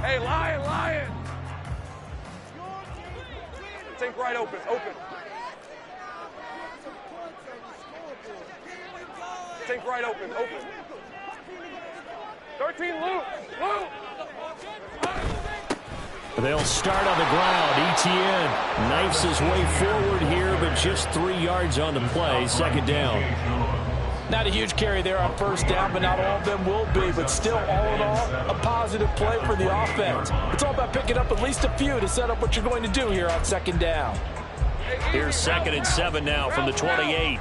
Hey, Lion. Think right, open. Think right, open. 13, Luke. They'll start on the ground. Etienne knifes his way forward here, but just 3 yards on the play. Second down. Not a huge carry there on first down, but not all of them will be. But still, all in all, a positive play for the offense. It's all about picking up at least a few to set up what you're going to do here on second down. Here's 2nd and 7 now from the 28.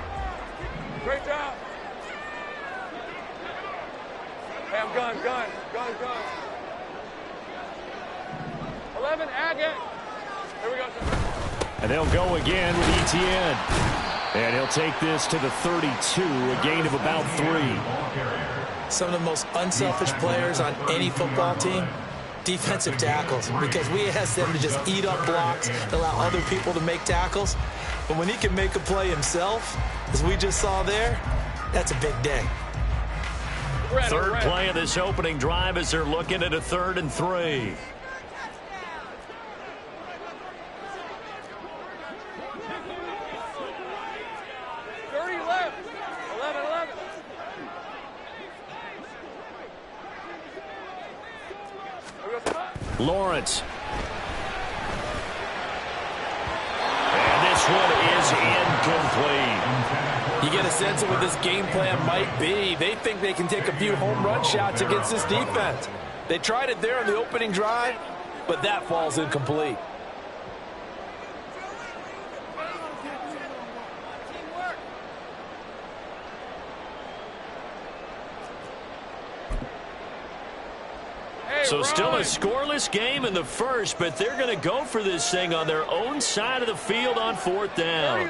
Great job. Hey, I'm gun. 11, Agate. Here we go. And they'll go again with Etienne. And he'll take this to the 32, a gain of about 3. Some of the most unselfish players on any football team, defensive tackles, because we ask them to just eat up blocks and allow other people to make tackles. But when he can make a play himself, as we just saw there, that's a big day. Third play of this opening drive as they're looking at a 3rd and 3. Lawrence. And this one is incomplete. You get a sense of what this game plan might be. They think they can take a few home run shots against this defense. They tried it there on the opening drive, but that falls incomplete. So still a scoreless game in the first, but they're going to go for this thing on their own side of the field on 4th down.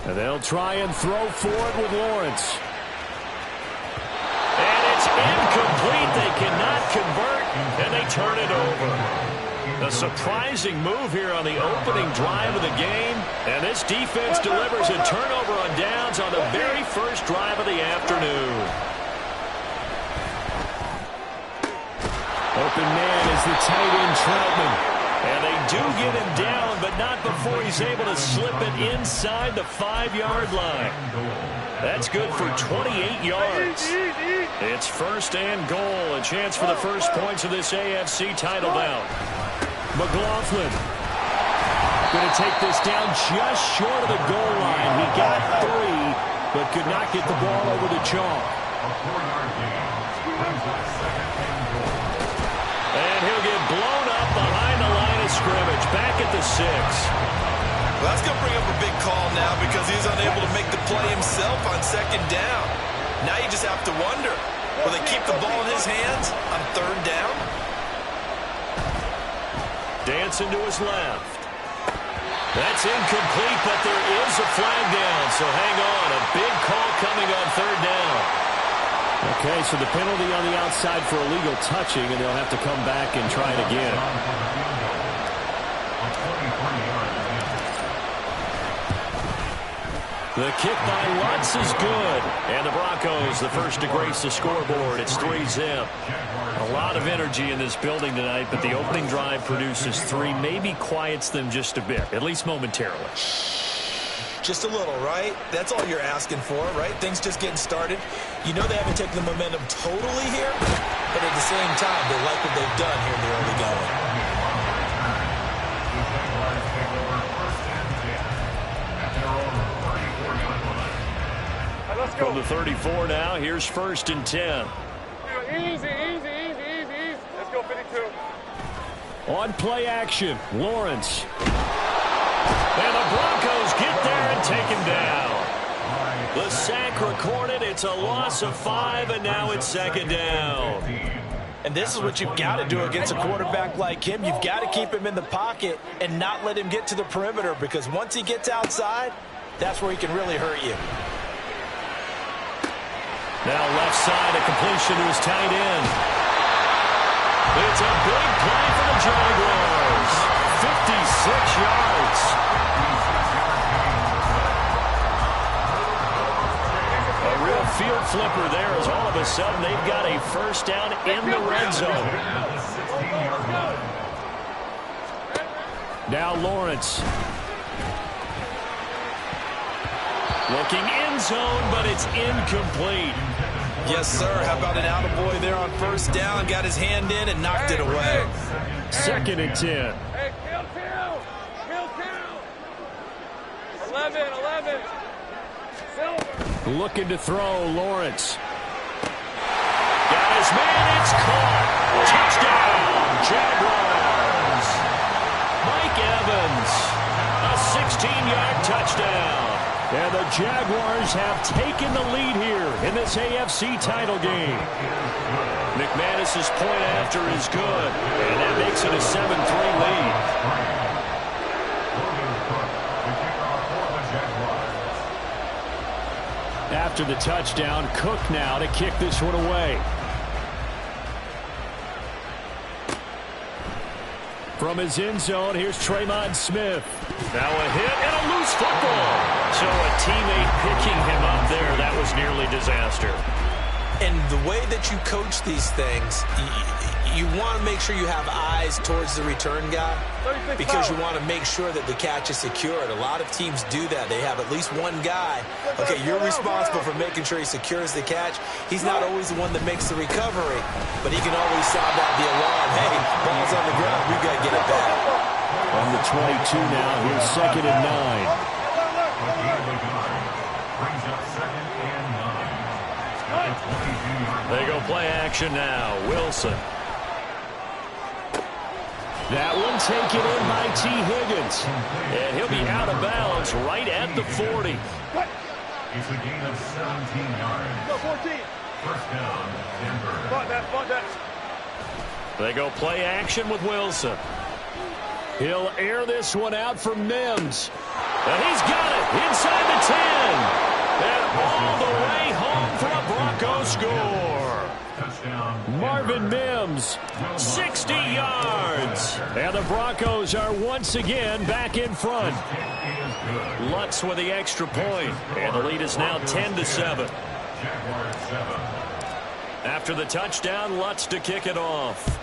And they'll try and throw for it with Lawrence. And it's incomplete. They cannot convert, and they turn it over. A surprising move here on the opening drive of the game. And this defense delivers a turnover on downs on the very first drive of the afternoon. Open man is the tight end Troutman. And they do get him down, but not before he's able to slip it inside the 5-yard line. That's good for 28 yards. It's 1st and goal. A chance for the first points of this AFC title bout. McLaughlin going to take this down just short of the goal line. He got 3, but could not get the ball over the chalk. And he'll get blown up behind the line of scrimmage, back at the 6. Well, that's going to bring up a big call now because he's unable to make the play himself on 2nd down. Now you just have to wonder, will they keep the ball in his hands on 3rd down? Dancing to his left. That's incomplete, but there is a flag down, so hang on. A big call coming on 3rd down. Okay, so the penalty on the outside for illegal touching, and they'll have to come back and try it again. The kick by Lutz is good. And the Broncos, the first to grace the scoreboard. It's 3-zip. A lot of energy in this building tonight, but the opening drive produces 3. Maybe quiets them just a bit, at least momentarily. Just a little, right? That's all you're asking for, right? Things just getting started. You know they haven't taken the momentum totally here, but at the same time, they like what they've done here in the early going. From the 34 now, here's 1st and 10. Easy. Let's go 52. On play action, Lawrence. And the Broncos get there and take him down. The sack recorded. It's a loss of 5, and now it's 2nd down. And this is what you've got to do against a quarterback like him. You've got to keep him in the pocket and not let him get to the perimeter, because once he gets outside, that's where he can really hurt you. Now left side, a completion to his tight end. It's a big play for the Jaguars. 56 yards. A real field flipper there. sudden, they've got a first down in the red zone. Now Lawrence. Looking end zone, but it's incomplete. Yes, sir. How about an attaboy there on first down? Got his hand in and knocked it away. 2nd and 10. Hey, kill two. 11. Silver. Looking to throw, Lawrence. Got his man, it's caught. Touchdown, Jaguars. Mike Evans, a 16-yard touchdown. And the Jaguars have taken the lead here in this AFC title game. McManus's point after is good, and that makes it a 7-3 lead. After the touchdown, Cook now to kick this one away. From his end zone, here's Tremont Smith. Now a hit and a loose football. So a teammate picking him up there, that was nearly disaster. And the way that you coach these things, you want to make sure you have eyes towards the return guy because you want to make sure that the catch is secured. A lot of teams do that. They have at least one guy. Okay, you're responsible for making sure he secures the catch. He's not always the one that makes the recovery, but he can always sound out the alarm. Hey, ball's on the ground. We've got to get it back. On the 22 now, here's 2nd and 9. They go play action now. Wilson. That one taken in by T. Higgins. And he'll be out of bounds right at the 40. It's a gain of 17 yards. Go 14. First down, Denver. Butt that. They go play action with Wilson. He'll air this one out for Mims. And he's got it inside the 10. And all the way home for a Bronco score. Touchdown. Marvin Mims, 60 yards. And the Broncos are once again back in front. Lutz with the extra point. And the lead is now 10-7. After the touchdown, Lutz to kick it off.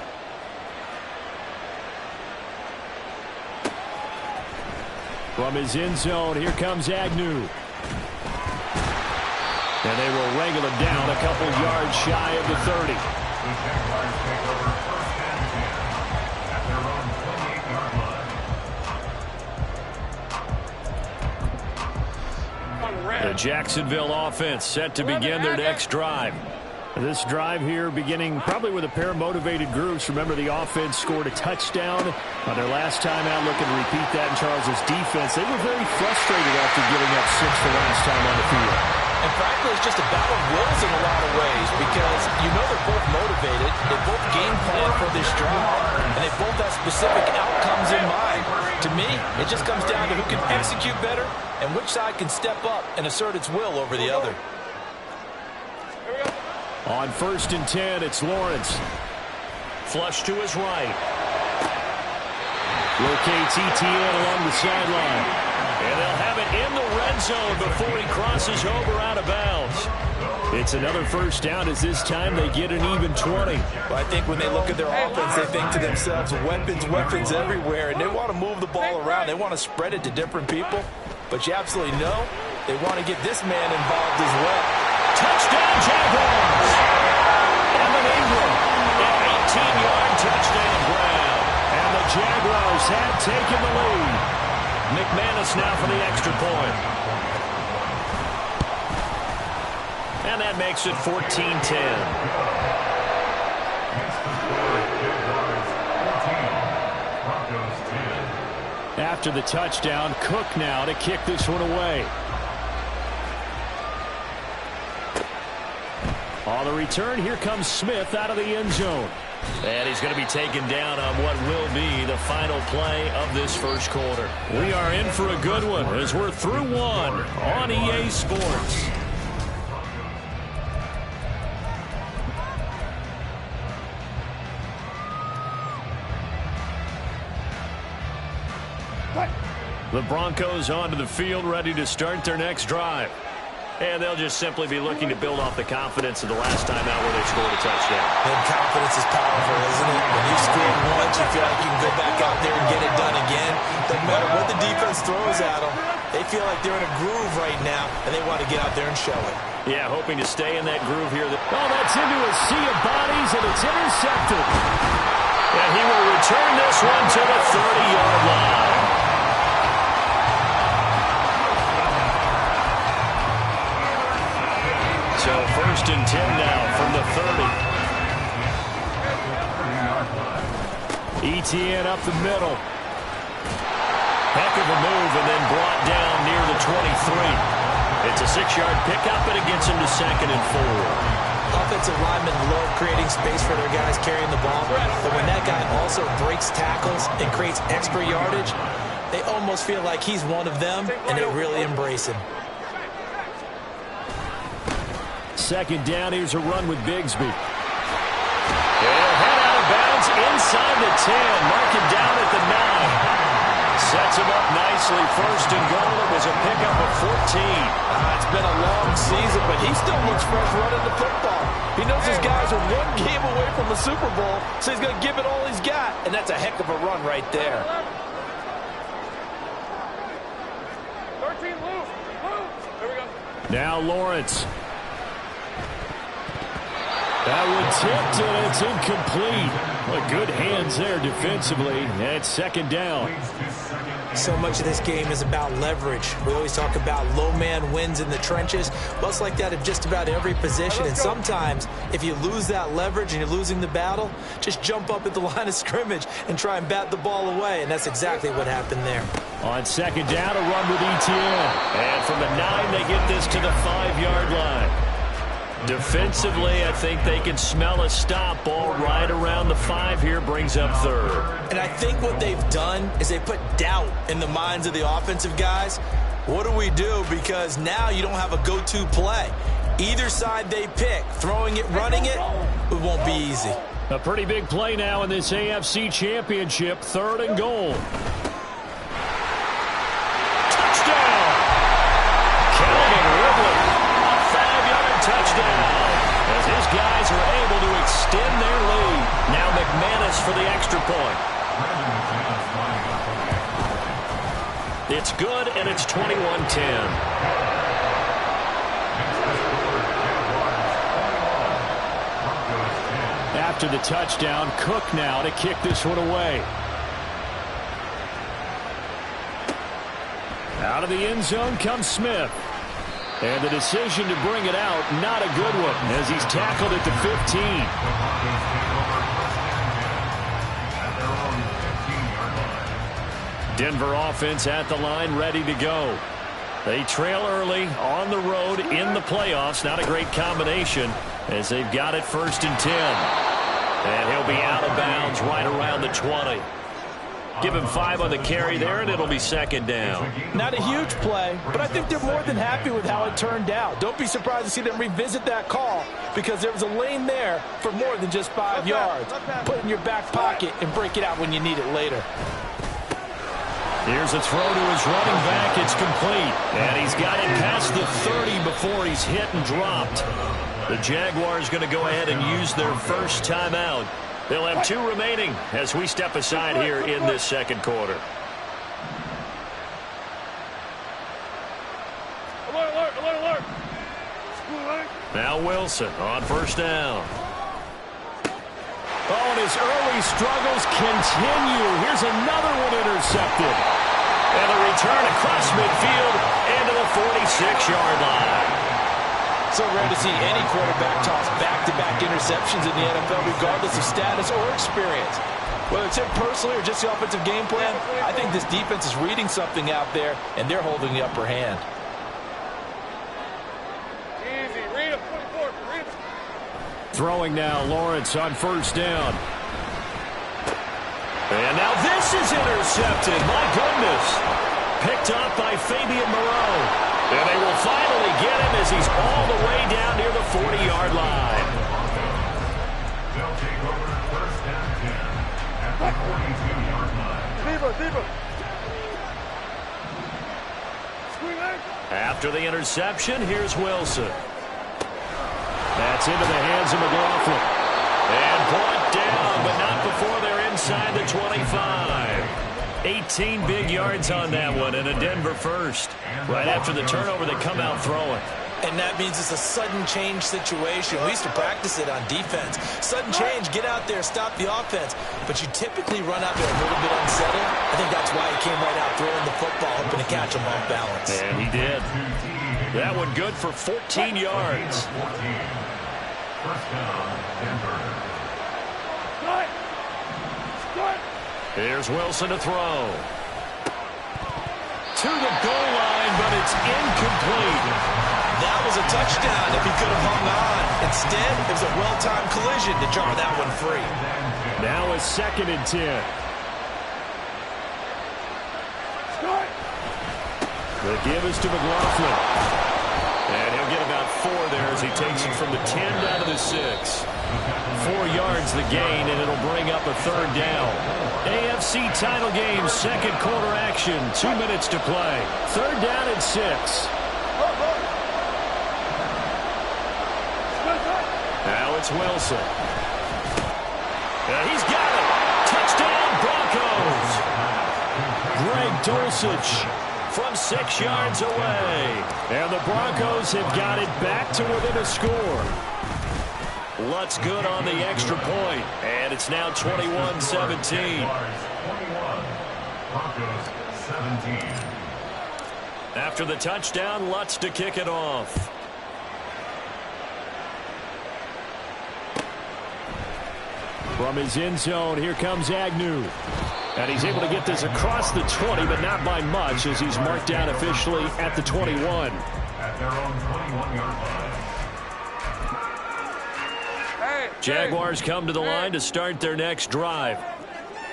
From his end zone, here comes Agnew. And they will wrangle him down a couple yards shy of the 30. The Jacksonville offense set to begin their next drive. This drive here beginning probably with a pair of motivated groups. Remember, the offense scored a touchdown on their last time out. Looking to repeat that in Charles's defense. They were very frustrated after giving up 6 the last time on the field. And frankly, it's just a battle of wills in a lot of ways because you know they're both motivated. They both game plan for this drive, and they both have specific outcomes in mind. To me, it just comes down to who can execute better and which side can step up and assert its will over the other. On 1st and 10, it's Lawrence. Flush to his right. Locates ETN along the sideline. And they'll have it in the red zone before he crosses over out of bounds. It's another first down as this time they get an even 20. Well, I think when they look at their offense, they think to themselves, weapons everywhere, and they want to move the ball around. They want to spread it to different people. But you absolutely know they want to get this man involved as well. Touchdown, Jaguars! Evan Ingram, an 18-yard touchdown grab. And the Jaguars have taken the lead. McManus now for the extra point. And that makes it 14-10. After the touchdown, Cook now to kick this one away. On the return, here comes Smith out of the end zone. And he's going to be taken down on what will be the final play of this first quarter. We are in for a good one as we're through one on EA Sports. The Broncos onto the field ready to start their next drive. And they'll just simply be looking to build off the confidence of the last time out where they scored a touchdown. And confidence is powerful, isn't it? When you score once, you feel like you can go back out there and get it done again. Doesn't matter what the defense throws at them. They feel like they're in a groove right now, and they want to get out there and show it. Yeah, hoping to stay in that groove here. Oh, that's into a sea of bodies, and it's intercepted. And he will return this one to the 30-yard line. So 1st and 10 now from the 30. Etienne up the middle. Heck of a move, and then brought down near the 23. It's a 6-yard pickup, and it gets him to 2nd and 4. Offensive linemen love creating space for their guys carrying the ball, but when that guy also breaks tackles and creates extra yardage, they almost feel like he's one of them, and they really embrace him. 2nd down, here's a run with Bigsby. He'll head out of bounds inside the 10, mark it down at the 9. Sets him up nicely, 1st and goal. It was a pickup of 14. It's been a long season, but he still looks fresh running the football. He knows his guys are one game away from the Super Bowl, so he's going to give it all he's got, and that's a heck of a run right there. 13 loose. There we go. Now Lawrence. That one tipped, and it's incomplete. Well, good hands there defensively. And 2nd down. So much of this game is about leverage. We always talk about low man wins in the trenches. Well, it's like that in just about every position. And sometimes, if you lose that leverage and you're losing the battle, just jump up at the line of scrimmage and try and bat the ball away. And that's exactly what happened there. On 2nd down, a run with Etienne. And from the 9, they get this to the 5-yard line. Defensively, I think they can smell a stop. Ball right around the 5 here, brings up 3rd. And I think what they've done is they put doubt in the minds of the offensive guys. What do we do? Because now you don't have a go-to play. Either side they pick, throwing it, running it, it won't be easy. A pretty big play now in this AFC Championship, 3rd and goal. Touchdown! Calvin Ridley. Touchdown, as his guys are able to extend their lead. Now McManus for the extra point. It's good, and it's 21-10. After the touchdown, Cook now to kick this one away. Out of the end zone comes Smith. And the decision to bring it out, not a good one, as he's tackled at the 15. Denver offense at the line, ready to go. They trail early on the road in the playoffs. Not a great combination as they've got it 1st and 10. And he'll be out of bounds right around the 20. Give him 5 on the carry there, and it'll be 2nd down. Not a huge play, but I think they're more than happy with how it turned out. Don't be surprised to see them revisit that call because there was a lane there for more than just 5 yards. Put it in your back pocket and break it out when you need it later. Here's a throw to his running back. It's complete. And he's got it past the 30 before he's hit and dropped. The Jaguars going to go ahead and use their first timeout. They'll have 2 remaining as we step aside here in this 2nd quarter. Alert, alert, alert, alert. Now Wilson on 1st down. Oh, and his early struggles continue. Here's another one intercepted. And a return across midfield into the 46-yard line. So rare to see any quarterback toss back-to-back interceptions in the NFL, regardless of status or experience. Whether it's him personally or just the offensive game plan, I think this defense is reading something out there, and they're holding the upper hand. Easy. Read him. 24. Read him. Throwing now, Lawrence on 1st down. And now this is intercepted. My goodness. Picked up by Fabian Moreau. And they will finally get him as he's all the way down near the 40-yard line. They'll take over 1st and 10 at the 42-yard line. Deeper, deeper. Screen After the interception, here's Wilson. That's into the hands of McLaughlin. And brought down, but not before they're inside the 25. 18 big yards on that one, and a Denver first. Right after the turnover, they come out throwing. And that means it's a sudden change situation. We used to practice it on defense. Sudden change, get out there, stop the offense. But you typically run out there a little bit unsettled. I think that's why he came right out throwing the football, hoping to catch him off balance. And he did. That one good for 14 yards. First down, Denver. Here's Wilson to throw. To the goal line, but it's incomplete. That was a touchdown if he could have hung on. Instead, it was a well-timed collision to jar that one free. Now a 2nd and 10. The give is to McLaughlin. And he'll get about 4 there as he takes it from the 10 down to the 6. 4 yards the gain, and it'll bring up a 3rd down. AFC title game, 2nd quarter action. 2 minutes to play. 3rd down and 6. Now it's Wilson. He's got it. Touchdown, Broncos. Greg Dulcich from 6 yards away. And the Broncos have got it back to within a score. Lutz good on the extra point. And it's now 21-17. Broncos 17. After the touchdown, Lutz to kick it off. From his end zone, here comes Agnew. And he's able to get this across the 20, but not by much, as he's marked down officially at the 21. At their own 21-yard line. Jaguars come to the line to start their next drive.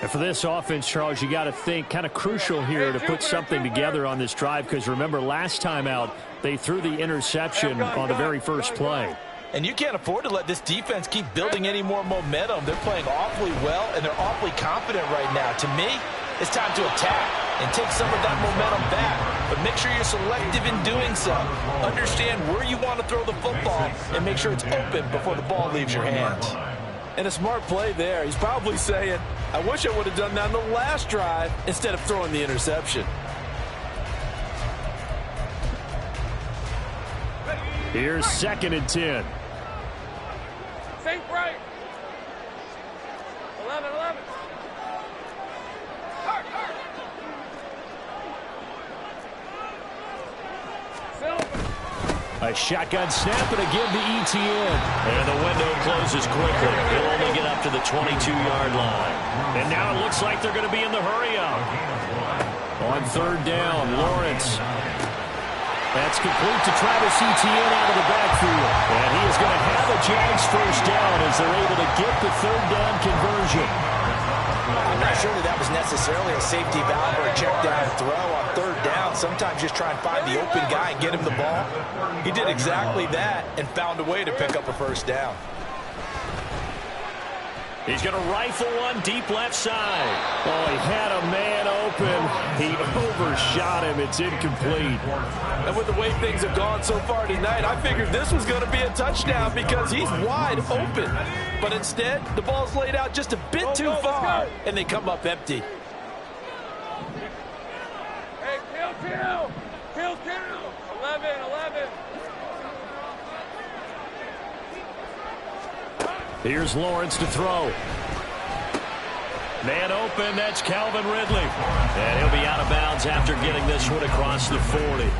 And for this offense, Charles, you got to think kind of crucial here to put something together on this drive, because remember, last time out, they threw the interception on the very first play. And you can't afford to let this defense keep building any more momentum. They're playing awfully well, and they're awfully confident right now. To me, it's time to attack and take some of that momentum back. But make sure you're selective in doing so. Understand where you want to throw the football and make sure it's open before the ball leaves your hands. And a smart play there. He's probably saying, I wish I would have done that on the last drive instead of throwing the interception. Here's 2nd and 10. Think right. 11. A shotgun snap and a give to ETN. And the window closes quickly. He'll only get up to the 22-yard line. And now it looks like they're going to be in the hurry-up. On 3rd down, Lawrence. That's complete to Travis Etienne out of the backfield. And he is going to have a Jags first down as they're able to get the 3rd down conversion. I'm not sure that was necessarily a safety valve or a check down throw on 3rd down. Sometimes just try and find the open guy and get him the ball. He did exactly that and found a way to pick up a first down. He's going to rifle one deep left side. Oh, he had a man open. He overshot him. It's incomplete. And with the way things have gone so far tonight, I figured this was going to be a touchdown because he's wide open. But instead, the ball's laid out just a bit too far, and they come up empty. Hey, kill. 11. Here's Lawrence to throw. Man open, that's Calvin Ridley. And he'll be out of bounds after getting this one across the 40.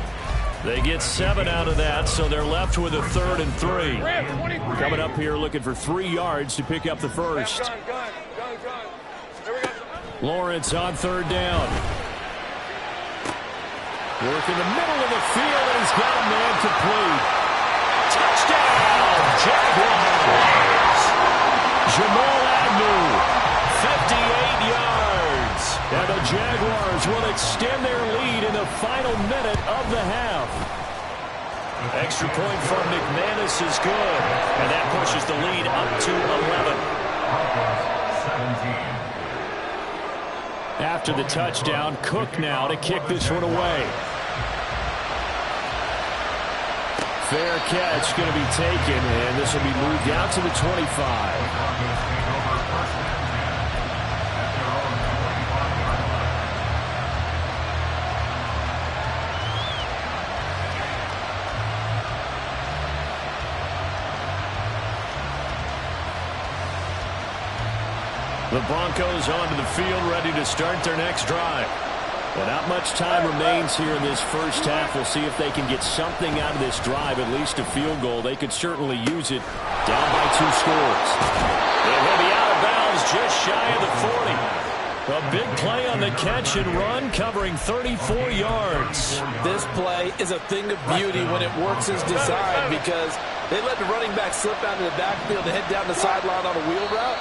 They get 7 out of that, so they're left with a 3rd and 3. Coming up here looking for 3 yards to pick up the first. Gun. There we go. Lawrence on 3rd down. Work in the middle of the field, and he's got a man complete. Touchdown, Jaguars! Jamal Agnew, 58 yards. And the Jaguars will extend their lead in the final minute of the half. Extra point from McManus is good. And that pushes the lead up to 11. After the touchdown, Cook now to kick this one away. Fair catch going to be taken, and this will be moved out to the 25. The Broncos onto the field, ready to start their next drive. Well, not much time remains here in this first half. We'll see if they can get something out of this drive, at least a field goal. They could certainly use it. Down by 2 scores. It will be out of bounds just shy of the 40. A big play on the catch and run, covering 34 yards. This play is a thing of beauty when it works as designed, because they let the running back slip out of the backfield and head down the sideline on a wheel route.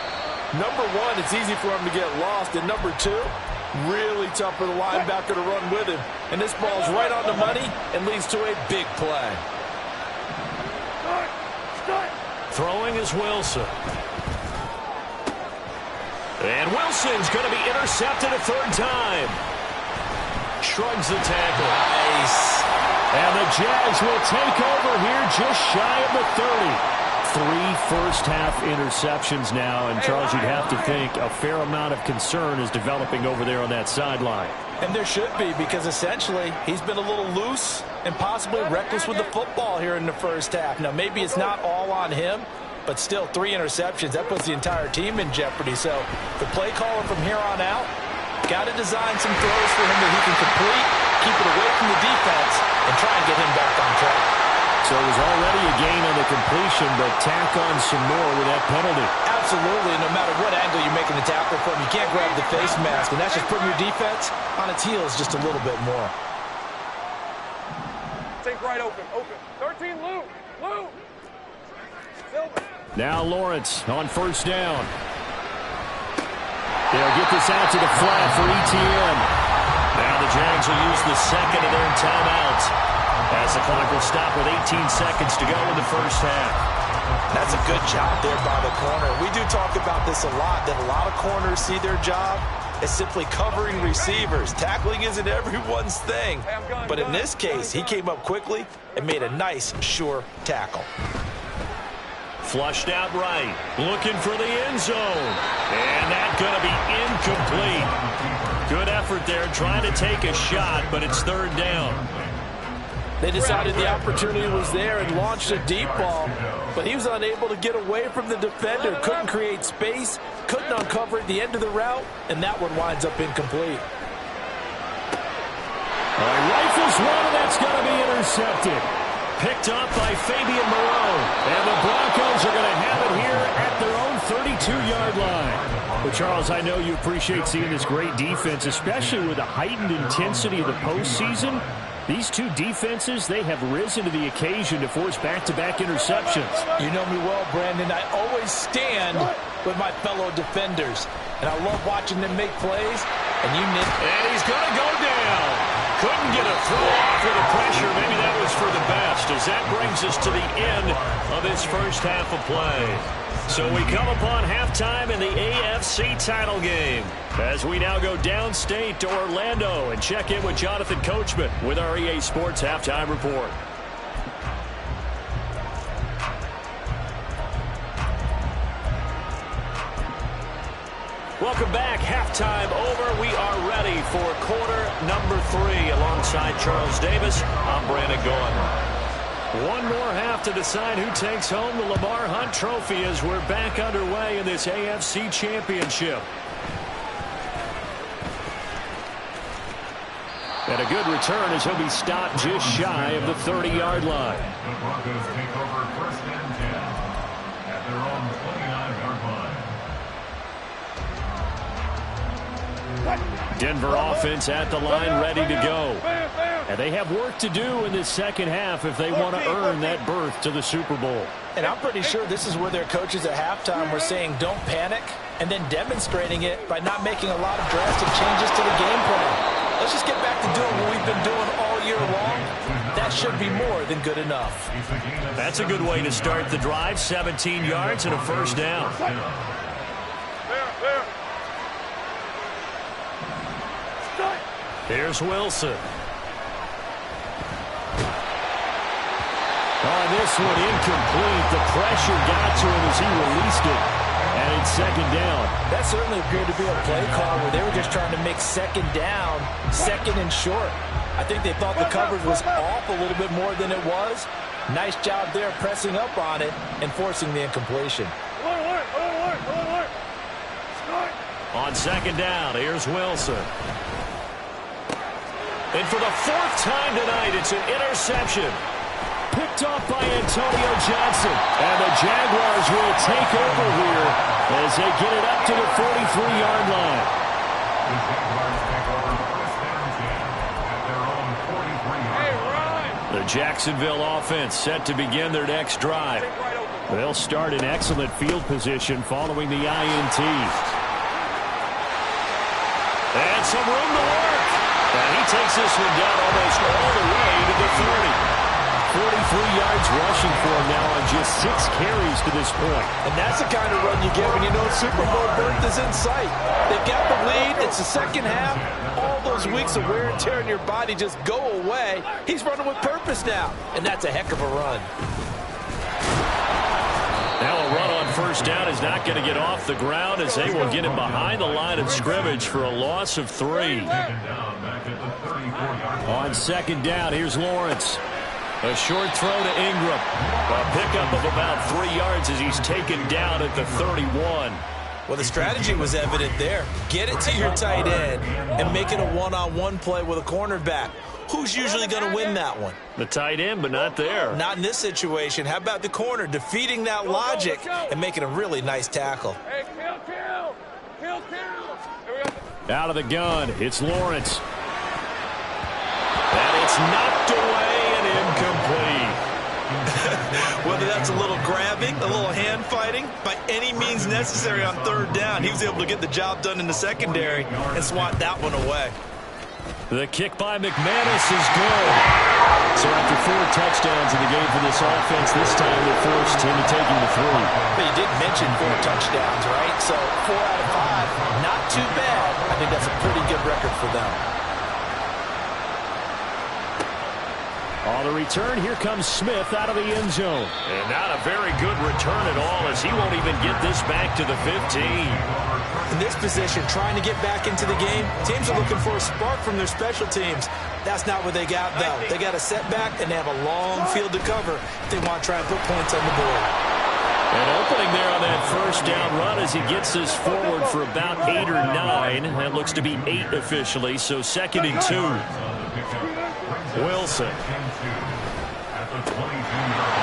Number one, it's easy for him to get lost. And number two, really tough for the linebacker to run with him. And this ball's right on the money and leads to a big play. Throwing is Wilson. And Wilson's going to be intercepted a 3rd time. Shrugs the tackle. Nice. And the Jags will take over here just shy of the 30. 3 first-half interceptions now, and Charles, you'd have to think a fair amount of concern is developing over there on that sideline. And there should be, because essentially he's been a little loose and possibly reckless with the football here in the first half. Now, maybe it's not all on him, but still 3 interceptions. That puts the entire team in jeopardy. So the play caller from here on out got to design some throws for him that he can complete, keep it away from the defense, and try and get him back on track. So it was already a gain on the completion, but tack on some more with that penalty. Absolutely. No matter what angle you're making the tackle from, you can't grab the face mask, and that's just putting your defense on its heels just a little bit more. Think right open. 13, Lou. Silver. Now Lawrence on 1st down. They'll get this out to the flat for ETN. Now the Jags will use the 2nd of their timeouts, as the clock will stop with 18 seconds to go in the first half. That's a good job there by the corner. We do talk about this a lot, that a lot of corners see their job as simply covering receivers. Tackling isn't everyone's thing. But in this case, he came up quickly and made a nice, sure tackle. Flushed out right, looking for the end zone. And that's going to be incomplete. Good effort there, trying to take a shot, but it's 3rd down. They decided the opportunity was there and launched a deep ball, but he was unable to get away from the defender, couldn't create space, couldn't uncover at the end of the route, and that one winds up incomplete. Rifles one, and that's going to be intercepted. Picked up by Fabian Moreau, and the Broncos are going to have it here at their own 32-yard line. Well, Charles, I know you appreciate seeing this great defense, especially with the heightened intensity of the postseason. These 2 defenses, they have risen to the occasion to force back-to-back interceptions. You know me well, Brandon. I always stand with my fellow defenders, and I love watching them make plays. And he's going to go down. Couldn't get a throw off with the pressure. Maybe that was for the best, as that brings us to the end of this first half of play. So we come upon halftime in the AFC title game, as we now go downstate to Orlando and check in with Jonathan Coachman with our EA Sports Halftime Report. Welcome back. Halftime over. We are ready for quarter number 3. Alongside Charles Davis, I'm Brandon Gaughan. One more half to decide who takes home the Lamar Hunt Trophy as we're back underway in this AFC Championship. And a good return as he'll be stopped just shy of the 30-yard line. The Broncos take over 1st and 10 at their own 29-yard line. Denver offense at the line, ready to go. And they have work to do in this second half if they want to earn that berth to the Super Bowl. And I'm pretty sure this is where their coaches at halftime were saying don't panic, and then demonstrating it by not making a lot of drastic changes to the game plan. Let's just get back to doing what we've been doing all year long. That should be more than good enough. That's a good way to start the drive. 17 yards and a 1st down. Here's Wilson. On this one, incomplete. The pressure got to him as he released it. And it's second down. That certainly appeared to be a play call where they were just trying to make second down, second and short. I think they thought the coverage was off a little bit more than it was. Nice job there pressing up on it and forcing the incompletion. On second down, here's Wilson. And for the fourth time tonight, it's an interception. Picked off by Antonio Johnson. And the Jaguars will take over here as they get it up to the 43-yard line. The Jaguars take over first down 10 at their own 43-yard line. The Jacksonville offense set to begin their next drive. They'll start in excellent field position following the INT. And some room to work. And he takes this one down almost all the way to the 30. 43 yards rushing for him now on just 6 carries to this point. And that's the kind of run you get when you know Super Bowl berth is in sight. They've got the lead. It's the second half. All those weeks of wear and tear in your body just go away. He's running with purpose now, and that's a heck of a run. Now a run on first down is not going to get off the ground as they will get him behind the line of scrimmage for a loss of 3. On second down, here's Lawrence. A short throw to Ingram. A pickup of about 3 yards as he's taken down at the 31. Well, the strategy was evident there. Get it to your tight end and make it a one-on-one play with a cornerback. Who's usually going to win that one? The tight end, but not there. Not in this situation. How about the corner defeating that logic and making a really nice tackle? Hey, kill. Out of the gun, it's Lawrence. And it's knocked away and incomplete. Whether that's a little grabbing, a little hand fighting, by any means necessary on third down, he was able to get the job done in the secondary and swat that one away. The kick by McManus is good. So after 4 touchdowns in the game for this offense, this time they forced him to take him to 3. But you did mention 4 touchdowns, right? So 4 out of 5, not too bad. I think that's a pretty good record for them. On the return, here comes Smith out of the end zone. And not a very good return at all as he won't even get this back to the 15. In this position, trying to get back into the game, teams are looking for a spark from their special teams. That's not what they got, though. They got a setback, and they have a long field to cover if they want to try and put points on the board. And opening there on that first down run as he gets this forward for about 8 or 9. That looks to be 8 officially, so second and 2. Wilson.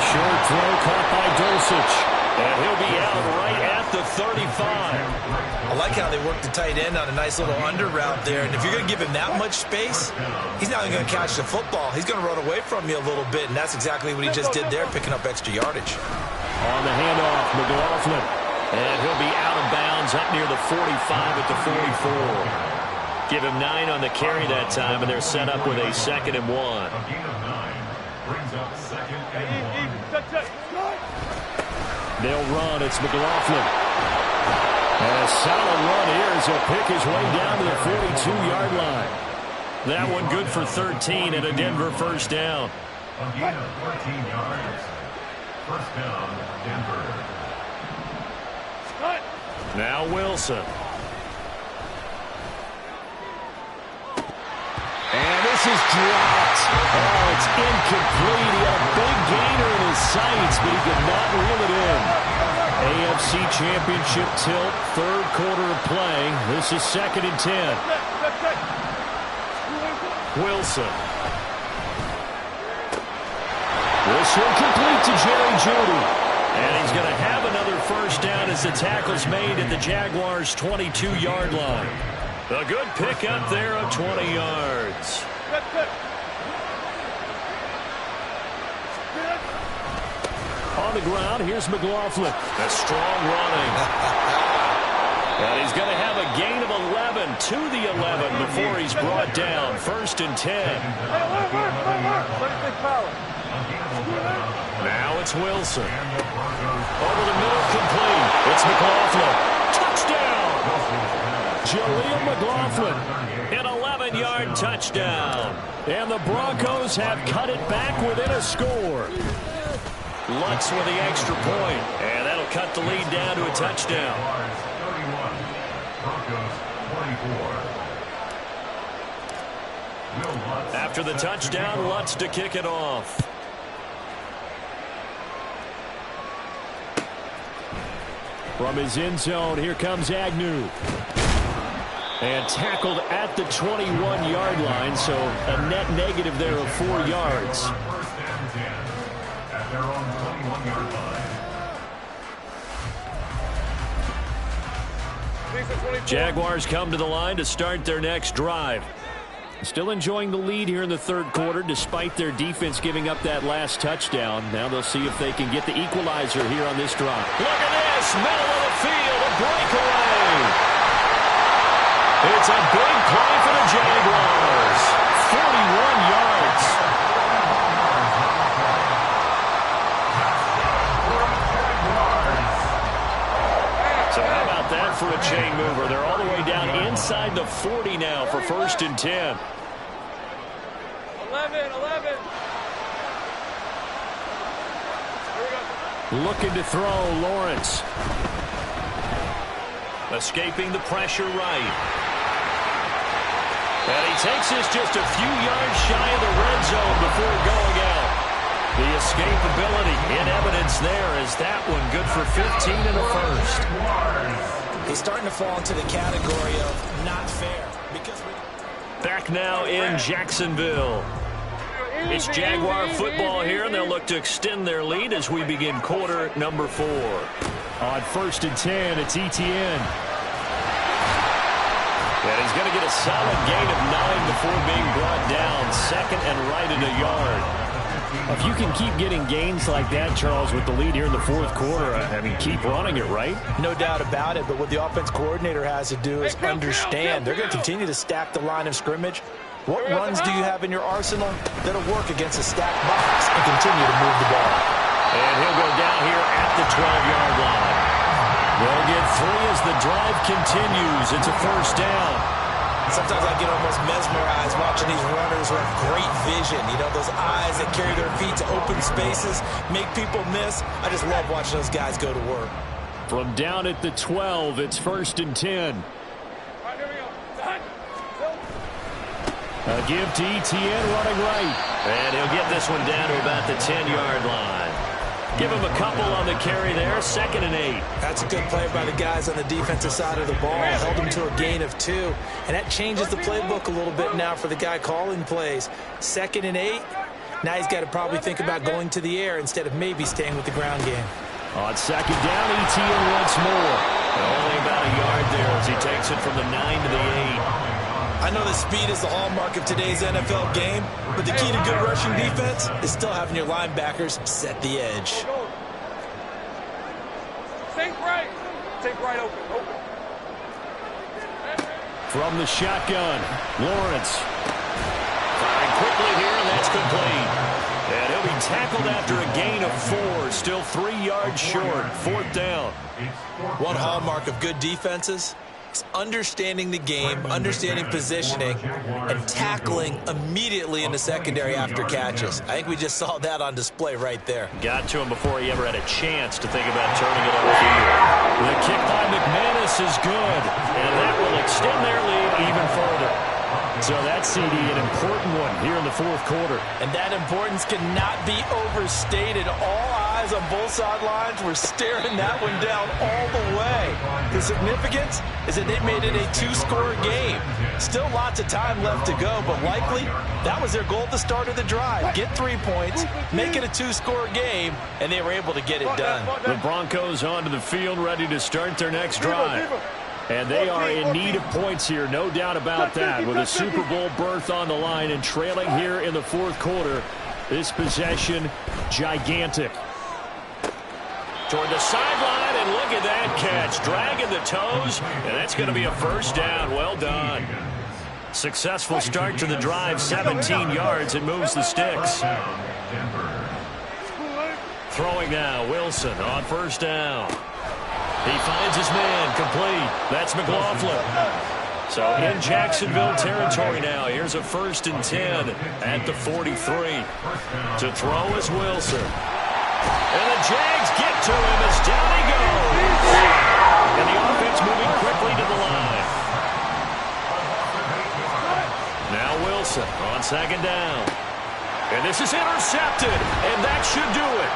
Short throw caught by Dulcich. And he'll be out right at the 35. I like how they work the tight end on a nice little under route there. And if you're going to give him that much space, he's not even going to catch the football. He's going to run away from you a little bit, and that's exactly what he just did there, picking up extra yardage. On the handoff, McLaughlin. And he'll be out of bounds up near the 45 at the 44. Give him 9 on the carry that time, and they're set up with a second and 1. A gain of 9 brings up second and 1. They'll run. It's McLaughlin. And a solid run here as he'll pick his way down to the 42-yard line. That one good for 13 and a Denver first down. A gain of 14 yards. First down, Denver. Now Wilson. And this is dropped. Oh, it's incomplete. He had a big gainer in his sights, but he could not reel it in. AFC Championship tilt, third quarter of play. This is second and 10. Wilson. This one complete to Jerry Jeudy. And he's going to have another first down as the tackle's made at the Jaguars' 22-yard line. A good pick up there of 20 yards. On the ground, here's McLaughlin. A strong running. And he's going to have a gain of 11 to the 11 before he's brought down. First and 10. Now it's Wilson. Over the middle, complete. It's McLaughlin. Touchdown! Jaleel McLaughlin, an 11-yard touchdown. And the Broncos have cut it back within a score. Lutz with the extra point, and that'll cut the lead down to a touchdown. 31, Broncos 24. After the touchdown, Lutz to kick it off. From his end zone, here comes Agnew. And tackled at the 21-yard line, so a net negative there of 4 yards. First down 10 at their own 21-yard line. Jaguars come to the line to start their next drive. Still enjoying the lead here in the third quarter, despite their defense giving up that last touchdown. Now they'll see if they can get the equalizer here on this drive. Look at this, middle of the field, a breakaway. It's a big play for the Jaguars. 41 yards. So how about that for a chain mover? They're all the way down inside the 40 now for 1st and 10. 11. Looking to throw, Lawrence. Escaping the pressure right. And he takes this just a few yards shy of the red zone before going out. The escapability in evidence there as that one good for 15 and a first. He's starting to fall into the category of not fair. Back now in Jacksonville. It's Jaguar football here, and they'll look to extend their lead as we begin quarter number 4. On 1st and 10, it's Etienne. And he's going to get a solid gain of 9 before being brought down. 2nd and right at a yard. If you can keep getting gains like that, Charles, with the lead here in the 4th quarter, I mean, keep running it, right? No doubt about it, but what the offense coordinator has to do is understand they're going to continue to stack the line of scrimmage. What runs do you have in your arsenal that'll work against a stacked box and continue to move the ball? And he'll go down here at the 12-yard line. They'll get 3 as the drive continues. It's a 1st down. Sometimes I get almost mesmerized watching these runners who have great vision. You know, those eyes that carry their feet to open spaces, make people miss. I just love watching those guys go to work. From down at the 12, it's 1st and 10. A give to Etienne running right. And he'll get this one down to about the 10-yard line. Give him a couple on the carry there. 2nd and 8. That's a good play by the guys on the defensive side of the ball. Held him to a gain of 2. And that changes the playbook a little bit now for the guy calling plays. 2nd and 8. Now he's got to probably think about going to the air instead of maybe staying with the ground game. On 2nd down, Etienne once more. Only about a yard there as he takes it from the 9 to the 8. I know that speed is the hallmark of today's NFL game, but the key to good rushing defense is still having your linebackers set the edge. Think right open. From the shotgun, Lawrence. Firing quickly here, and that's complete. And he'll be tackled after a gain of 4, still 3 yards short. 4th down. One hallmark of good defenses is understanding the game, understanding positioning, and tackling immediately in the secondary after catches. I think we just saw that on display right there. Got to him before he ever had a chance to think about turning it upfield. The kick by McManus is good, and that will extend their lead even further. So that's, CD, an important one here in the 4th quarter. And that importance cannot be overstated. All eyes on both sidelines were staring that one down all the way. The significance is that they made it a 2-score game. Still lots of time left to go, but likely that was their goal at the start of the drive. Get 3 points, make it a 2-score game, and they were able to get it done. The Broncos onto the field ready to start their next drive. And they are in need of points here, no doubt about that. With a Super Bowl berth on the line and trailing here in the 4th quarter, this possession, gigantic. Toward the sideline, and look at that catch. Dragging the toes, and that's going to be a 1st down. Well done. Successful start to the drive, 17 yards, and moves the sticks. Throwing now, Wilson on 1st down. He finds his man, complete. That's McLaughlin. So in Jacksonville territory now. Here's a 1st and 10 at the 43. To throw is Wilson. And the Jags get to him as down he goes. And the offense moving quickly to the line. Now Wilson on second down. And this is intercepted. And that should do it.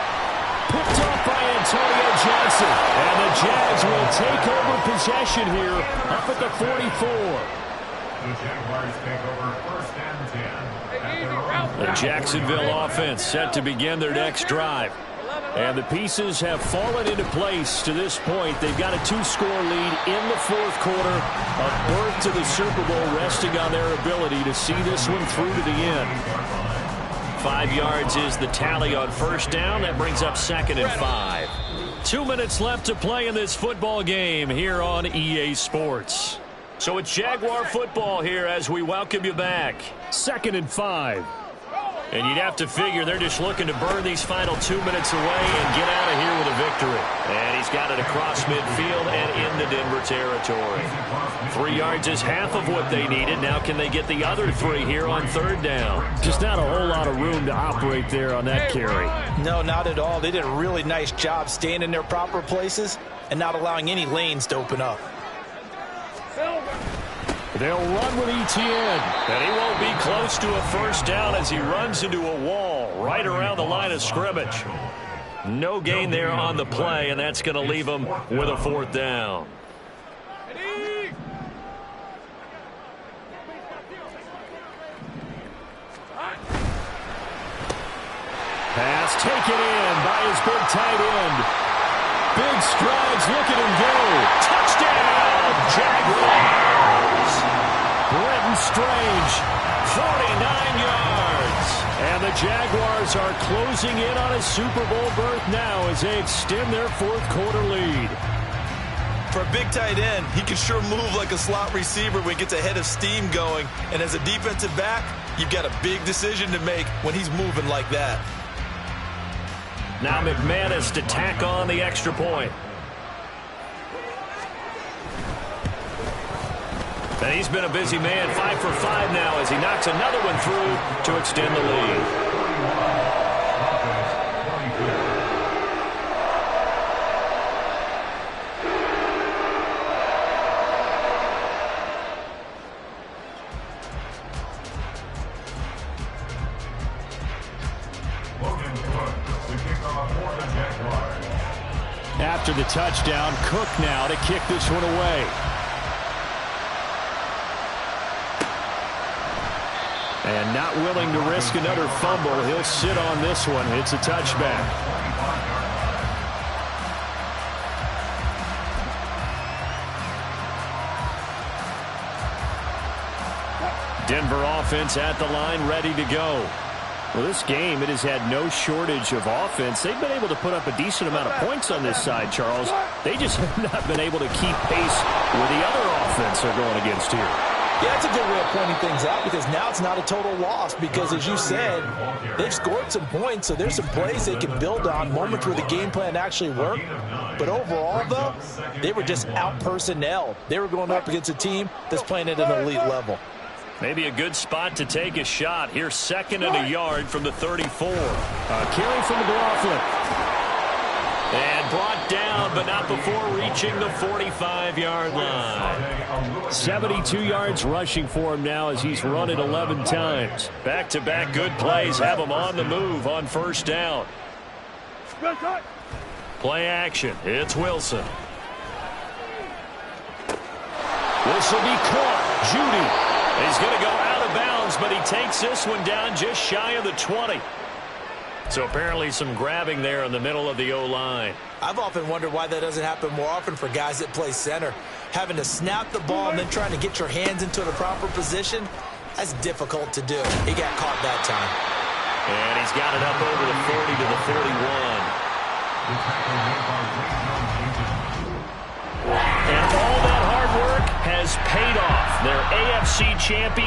Picked off by Antonio Johnson. And the Jags will take over possession here up at the 44. The Jaguars take over first and 10. At their own The Jacksonville offense set to begin their next drive. And the pieces have fallen into place to this point. They've got a 2-score lead in the fourth quarter. A berth to the Super Bowl resting on their ability to see this one through to the end. 5 yards is the tally on first down. That brings up 2nd and 5. 2 minutes left to play in this football game here on EA Sports. So it's Jaguar football here as we welcome you back. 2nd and 5. And you'd have to figure they're just looking to burn these final 2 minutes away and get out of here with a victory. And he's got it across midfield and into Denver territory. 3 yards is half of what they needed. Now can they get the other 3 here on third down? Just not a whole lot of room to operate there on that carry. No, not at all. They did a really nice job staying in their proper places and not allowing any lanes to open up. They'll run with Etienne. And he won't be close to a first down as he runs into a wall right around the line of scrimmage. No gain there on the play, and that's going to leave him with a 4th down. Pass taken in by his big tight end. Big strides. Look at him go. Touchdown, Jaguars. Brenton Strange, 49 yards. And the Jaguars are closing in on a Super Bowl berth now as they extend their fourth quarter lead. For a big tight end, he can sure move like a slot receiver when he gets a head of steam going. And as a defensive back, you've got a big decision to make when he's moving like that. Now McManus to tack on the extra point. And he's been a busy man, 5 for 5 now as he knocks another one through to extend the lead. After the touchdown, Cook now to kick this one away. And not willing to risk another fumble, he'll sit on this one. It's a touchback. Denver offense at the line, ready to go. Well, this game, it has had no shortage of offense. They've been able to put up a decent amount of points on this side, Charles. They just have not been able to keep pace with the other offense they're going against here. Yeah, that's a good way of pointing things out because now it's not a total loss because, as you said, they've scored some points, so there's some plays they can build on, moments where the game plan actually worked. But overall, though, they were just out-personnelled. They were going up against a team that's playing at an elite level. Maybe a good spot to take a shot. Here's 2nd and a yard from the 34. Carry from McLaughlin. And brought down, but not before reaching the 45-yard line. 72 yards rushing for him now as he's run it 11 times. Back-to-back good plays have him on the move on first down. Play action. It's Wilson. This will be caught. Judy. He's going to go out of bounds, but he takes this one down just shy of the 20. So apparently some grabbing there in the middle of the O-line. I've often wondered why that doesn't happen more often for guys that play center. Having to snap the ball and then trying to get your hands into the proper position, that's difficult to do. He got caught that time. And he's got it up over the 40 to the 41. And all that hard work has paid off. Their AFC champion.